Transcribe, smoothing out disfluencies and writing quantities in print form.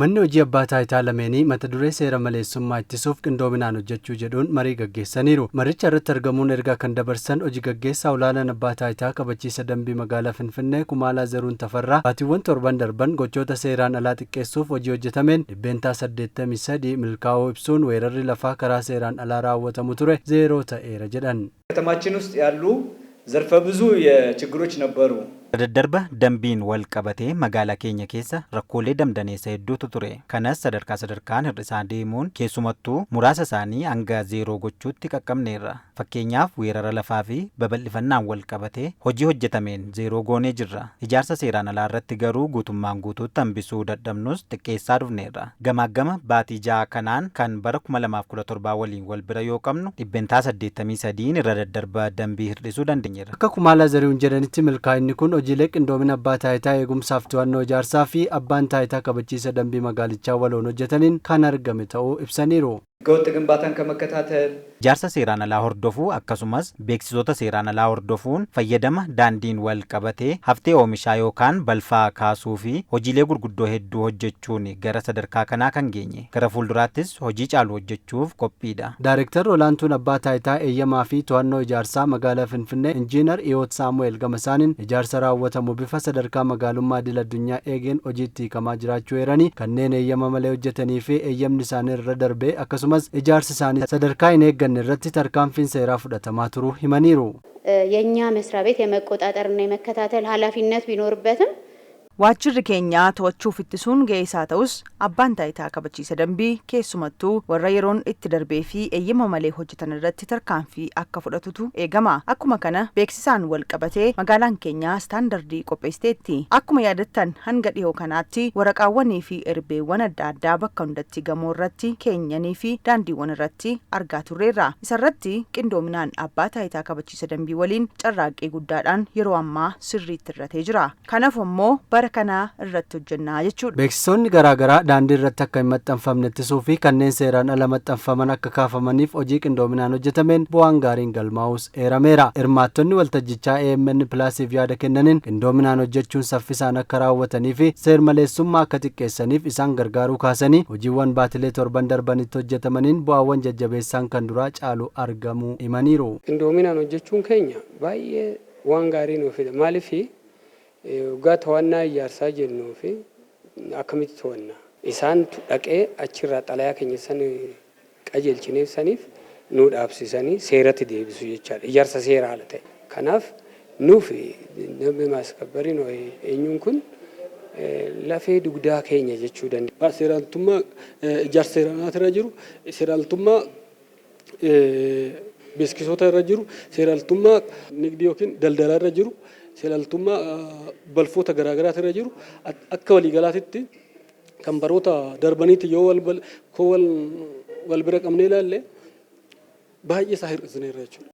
Manni hojii abbaa taayitaa lameenii mata duree seera maleessummaa ittisuuf qindoominaan hojjechuu jedhuun marii gaggeessaniiru. Maricha irratti argamuun ergaa kan dabarsan hojii gaggeessaa olaanaan abbaa taayitaa kabachiisa dambii magaalaa Finfinnee Kumaalaa Zaruun Tafarraa baatiiwwan torban darban gochoota seeraan alaa xiqqeessuuf hojii hojjetameen dhibbeentaa 83 milkaa'uu ibsuun weerarri lafaa karaa seeraan alaa raawwatamu ture zeeroo ta'eera jedhan. ከተማችን ውስጥ ያሉ ዘርፈ ብዙ የችግሮች ነበሩ። Daddarba dambiin wal qabatee magaalaa keenya keessa rakkoolee damdaneessa hedduutu ture. Kanas sadarkaan hir'isaa deemuun keessumattuu muraasa isaanii hanga zeeroo gochuutti qaqqabneerra. Fakkeenyaaf weerara lafaa fi babal'ifannaan wal qabatee hojii hojjetameen zeeroo goonee jirra. Ijaarsa seeraan alaa irratti garuu guutummaan guutuutti hambisuu dadhabnus xiqqeessaa dhufneerra. Gamaagama baatii ja'a kanaan kan bara 2017 waliin wal bira yoo qabnu dhibbeentaa 83 irra daddarba dambii hir'isuu dandeenyeerra. Akka Kumaalaa Zaruun jedhanitti milkaa'inni kun hojiilee qindoomina abbaa taayitaa eegumsaaf to'annoo ijaarsaa fi abbaan taayitaa kabachiisa dambii magaalichaa waloon hojjetaniin kan argame ta'uu ibsaniiru. ህገወጥ ግንባታን ከመከታተል ijaarsa seeraan alaa hordofuu akkasumas beeksisoota seeraan alaa hordofuun fayyadama daandiin wal qabatee haftee oomishaa yookaan balfaa kaasuu fi hojiilee gurguddoo hedduu hojjechuun gara sadarkaa kanaa kan geenye. Gara fuulduraattis hojii caalu hojjechuuf qophiidha. Daareektar olaantuun abbaa taayitaa eeyyamaa fi to'annoo ijaarsaa magaalaa Finfinnee Injiinar Iyoot Saamu'eel Gamasaaniin ijaarsa raawwatamu bifa sadarkaa magaalummaa idil addunyaa eegeen hojiitti hiikamaa jiraachuu eeranii kanneen eeyyama malee hojjetanii fi eeyyamni isaanii irra darbee akkasumas ijaarsi isaanii sadarkaa hin eegganne irratti tarkaanfiin seeraa fudhatamaa turuu himaniiru. የኛ መስሪያ ቤት የመቆጣጠርና የመከታተል ኃላፊነት ቢኖርበትም waajjirri keenya to'achuuf ittisuun ga'eesaa ta'us abbaan taayitaa kabachiisa dambii keessumattuu warra yeroon itti darbee fi eeyyama malee hojjetan irratti tarkaanfii akka fudhatutu eegama. Akkuma kana beeksisaan wal qabatee magaalaan keenya istaandardii qopheessiteetti. Akkuma yaadattan hanga dhiyoo kanaatti waraqaawwanii fi erbeewwan adda addaa bakka hundatti gamoo irratti keenyanii fi daandiiwwan irratti argaa turreerra. Isarratti qindoominaan abbaa taayitaa kabachiisa dambii waliin carraaqqii guddaadhaan yeroo ammaa sirriitti irratee jira. Kanaaf immoo kanaa irratti hojjennaa jechuudha. Beeksisoonni garaagaraa daandii irratti akka hin maxxanfamne ittisuu fi kanneen seeraan ala maxxanfaman akka kaafamaniif hojii qindoominaan hojjetameen bu'aan gaariin galmaa'us eerameera. Hirmaattonni waltajjichaa AMN Pilaasiif yaada kennaniin qindoominaan hojjechuun saffisaan akka raawwatanii fi seer-maleessummaa akka xiqqeessaniif isaan gargaaruu kaasanii hojiiwwan baatilee torban darbanitti hojjetamaniin bu'aawwan jajjabeessaan kan duraa caalu argamuu himaniiru. Qindoominaan hojjechuun keenya baay'ee waan gaarii nuuf fida. Maaliif Ugaa to'annaa ijaarsaa jennuu fi akkamitti to'annaa isaantu dhaqee achirraa xalayaa keenya san qajeelchineef saniif nu dhaabsisanii seeratti deebisu jechaadha. Ijaarsa seera ala ta'e. Kanaaf nuuf namni maaskabariin eenyuun kun lafee dugdaa keenya jechuu dandeenya. Seeraaltummaa ijaarsa seeraan irra jiru, seeraaltummaa beeksisoota irra jiru, seeraaltummaa nigdii yookiin daldalaa irra jiru. Seeraaltummaa balfoota garaagaraa irra jiru akka waliigalaatti kan baroota darbaniitti yoo wal bira qabnee ilaalle baay'ee isaa hir'isneerra jechuudha.